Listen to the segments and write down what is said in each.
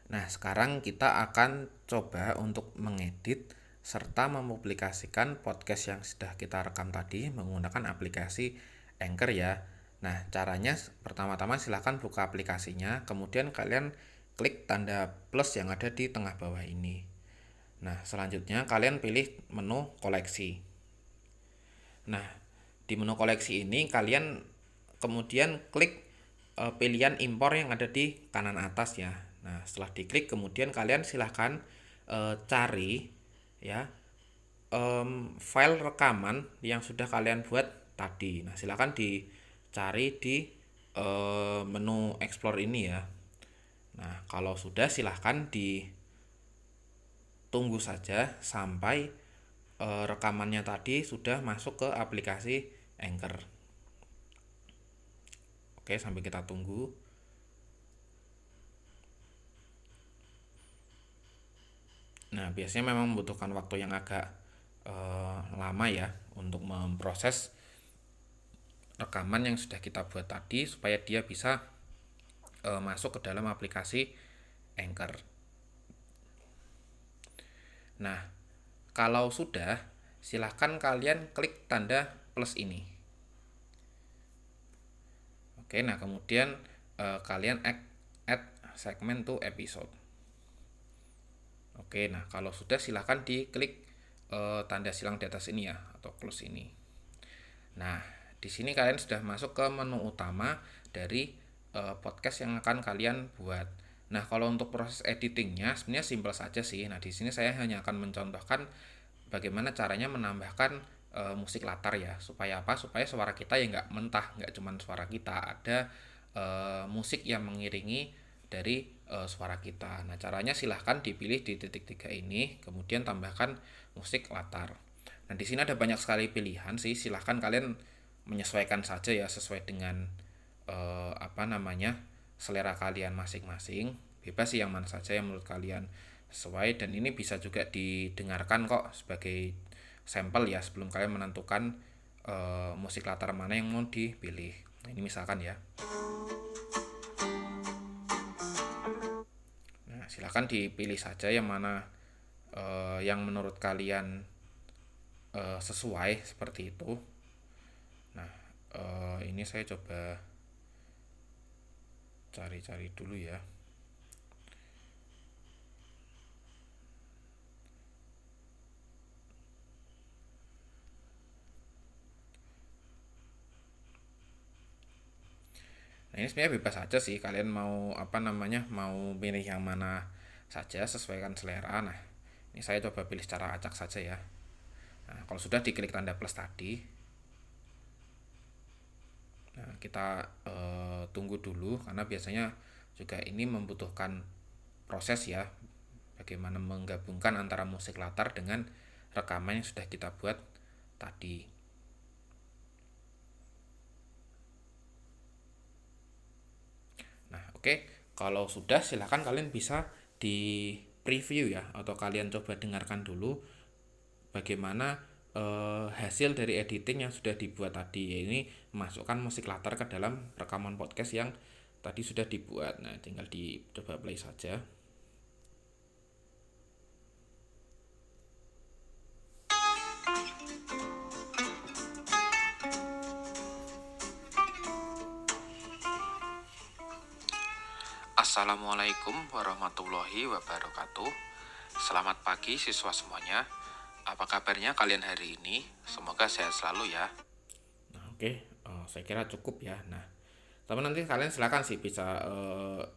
Nah, sekarang kita akan coba untuk mengedit serta mempublikasikan podcast yang sudah kita rekam tadi menggunakan aplikasi Anchor ya. Nah, caranya pertama-tama silahkan buka aplikasinya, kemudian kalian klik tanda plus yang ada di tengah bawah ini. Nah, selanjutnya kalian pilih menu koleksi. Nah, di menu koleksi ini kalian kemudian klik pilihan impor yang ada di kanan atas ya. Nah, setelah diklik kemudian kalian silahkan cari ya file rekaman yang sudah kalian buat tadi. Nah, silahkan dicari di menu explore ini ya. Nah, kalau sudah silahkan ditunggu saja sampai rekamannya tadi sudah masuk ke aplikasi Anchor. Oke, sambil kita tunggu. Nah, biasanya memang membutuhkan waktu yang agak lama ya untuk memproses rekaman yang sudah kita buat tadi supaya dia bisa masuk ke dalam aplikasi Anchor. Nah, kalau sudah, silahkan kalian klik tanda plus ini. Oke, nah kemudian kalian add segment to episode. Oke, nah kalau sudah silahkan diklik tanda silang di atas ini ya atau close ini. Nah, di sini kalian sudah masuk ke menu utama dari podcast yang akan kalian buat. Nah, kalau untuk proses editingnya sebenarnya simpel saja sih. Nah, di sini saya hanya akan mencontohkan bagaimana caranya menambahkan musik latar ya. Supaya apa? Supaya suara kita ya nggak mentah, nggak cuma suara kita. Ada musik yang mengiringi dari suara kita. Nah, caranya silahkan dipilih di titik 3 ini, kemudian tambahkan musik latar. Nah, di sini ada banyak sekali pilihan sih. Silahkan kalian menyesuaikan saja ya sesuai dengan selera kalian masing-masing. Bebas sih yang mana saja yang menurut kalian sesuai, dan ini bisa juga didengarkan kok sebagai sampel ya sebelum kalian menentukan musik latar mana yang mau dipilih. Nah, ini misalkan ya. Nah, silakan dipilih saja yang mana yang menurut kalian sesuai seperti itu. Nah, ini saya coba cari-cari dulu ya. Nah, ini sebenarnya bebas saja sih kalian mau mau pilih yang mana saja sesuaikan selera. Nah, ini saya coba pilih secara acak saja ya. Nah, kalau sudah diklik tanda plus tadi, nah kita tunggu dulu karena biasanya juga ini membutuhkan proses ya, bagaimana menggabungkan antara musik latar dengan rekaman yang sudah kita buat tadi. Nah, oke, kalau sudah silahkan kalian bisa di preview ya, atau kalian coba dengarkan dulu bagaimana hasil dari editing yang sudah dibuat tadi. Ini masukkan musik latar ke dalam rekaman podcast yang tadi sudah dibuat. Nah, tinggal dicoba play saja. Assalamualaikum warahmatullahi wabarakatuh. Selamat pagi siswa semuanya. Apa kabarnya kalian hari ini? Semoga sehat selalu ya. Nah, oke, saya kira cukup ya. Nah, tapi nanti kalian silakan sih bisa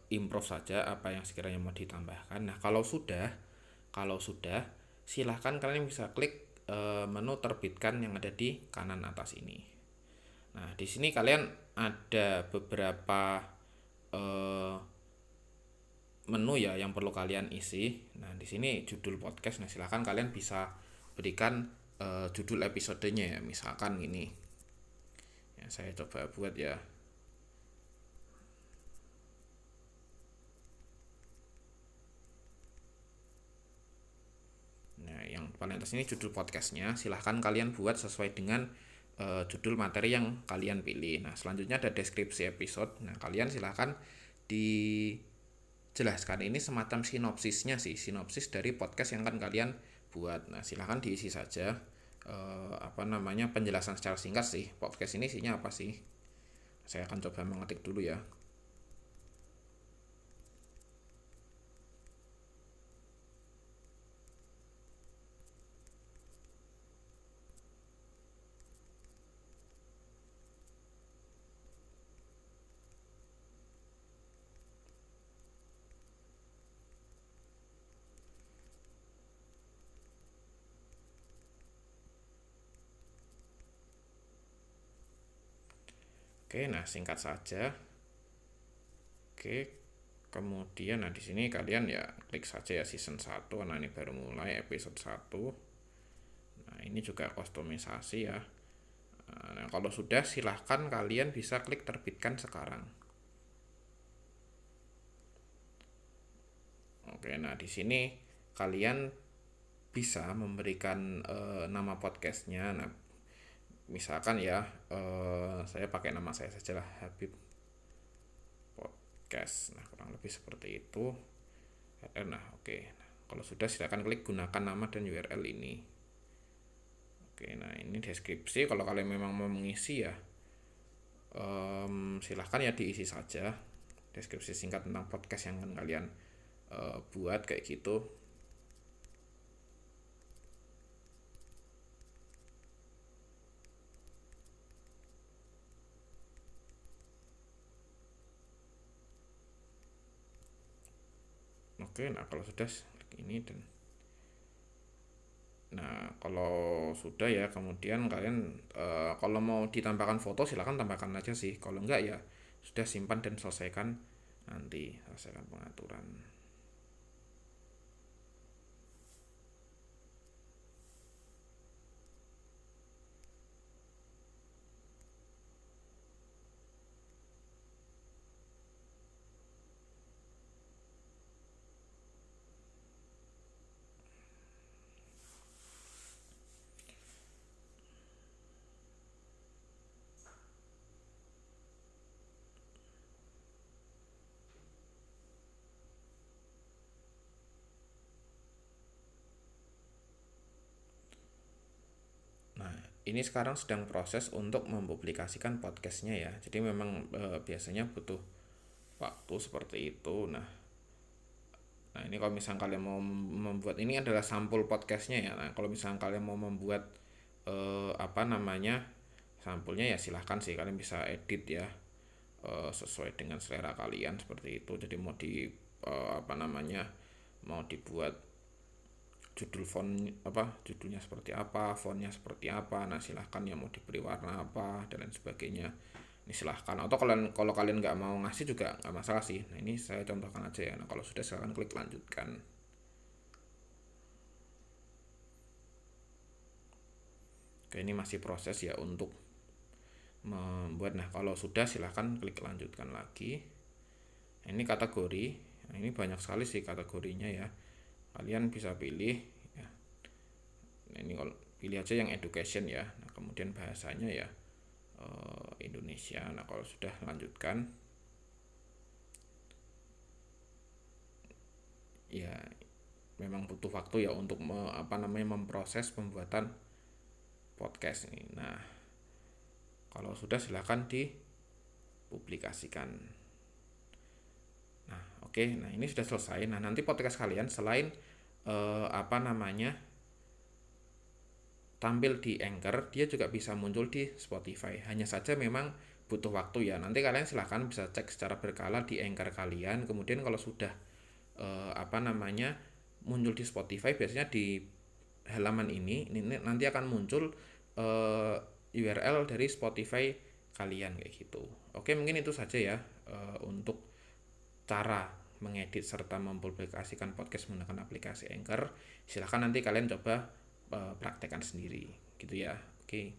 improve saja apa yang sekiranya mau ditambahkan. Nah, kalau sudah silahkan kalian bisa klik menu terbitkan yang ada di kanan atas ini. Nah, di sini kalian ada beberapa eh, menu ya yang perlu kalian isi. Nah, di sini judul podcast. Nah, silahkan kalian bisa berikan judul episodenya ya. Misalkan ini. Ya, saya coba buat ya. Nah, yang paling atas ini judul podcastnya. Silahkan kalian buat sesuai dengan judul materi yang kalian pilih. Nah, selanjutnya ada deskripsi episode. Nah, kalian silahkan dituliskan jelaskan. Ini semacam sinopsisnya sih, sinopsis dari podcast yang akan kalian buat. Nah, silahkan diisi saja penjelasan secara singkat sih. Podcast ini isinya apa sih? Saya akan coba mengetik dulu ya. Oke, nah singkat saja. Oke, kemudian nah di sini kalian ya klik saja ya season 1. Nah, ini baru mulai episode 1. Nah, ini juga kustomisasi ya. Nah, kalau sudah silahkan kalian bisa klik terbitkan sekarang. Oke, nah di sini kalian bisa memberikan nama podcastnya. Nah, misalkan ya saya pakai nama saya saja lah, Habib Podcast. Nah, kurang lebih seperti itu. Nah, oke. Nah, kalau sudah silakan klik gunakan nama dan URL ini. Oke, nah ini deskripsi. Kalau kalian memang mau mengisi ya silahkan ya diisi saja deskripsi singkat tentang podcast yang akan kalian buat kayak gitu. Oke, nah kalau sudah ini dan nah kalau sudah ya kemudian kalian kalau mau ditambahkan foto silahkan tambahkan aja sih. Kalau enggak ya sudah simpan dan selesaikan nanti selesaikan pengaturan. Nah, ini sekarang sedang proses untuk mempublikasikan podcastnya ya. Jadi memang biasanya butuh waktu seperti itu. Nah, ini kalau misalnya kalian mau membuat, ini adalah sampul podcastnya ya. Nah, kalau misalnya kalian mau membuat sampulnya ya silahkan sih kalian bisa edit ya sesuai dengan selera kalian seperti itu. Jadi mau di mau dibuat judul font judulnya seperti apa, fontnya seperti apa. Nah, silahkan ya mau diberi warna apa dan lain sebagainya. Ini silahkan, atau kalau kalian nggak mau ngasih juga nggak masalah sih. Nah, ini saya contohkan aja ya. Nah, kalau sudah silahkan klik lanjutkan. Oke, ini masih proses ya untuk membuat. Nah, kalau sudah silahkan klik lanjutkan lagi. Nah, ini kategori. Nah, ini banyak sekali sih kategorinya ya, kalian bisa pilih ya. Nah, ini kalau pilih aja yang education ya. Nah, kemudian bahasanya ya Indonesia. Nah, kalau sudah lanjutkan ya memang butuh waktu ya untuk memproses pembuatan podcast ini. Nah, kalau sudah silahkan dipublikasikan. Nah, oke. Nah, ini sudah selesai. Nah, nanti podcast kalian selain eh, apa namanya tampil di Anchor, dia juga bisa muncul di Spotify. Hanya saja memang butuh waktu ya. Nanti kalian silahkan bisa cek secara berkala di Anchor kalian. Kemudian kalau sudah muncul di Spotify, biasanya di halaman ini nanti akan muncul URL dari Spotify kalian kayak gitu. Oke, mungkin itu saja ya untuk cara mengedit serta mempublikasikan podcast menggunakan aplikasi Anchor. Silahkan nanti kalian coba praktekkan sendiri gitu ya. Oke.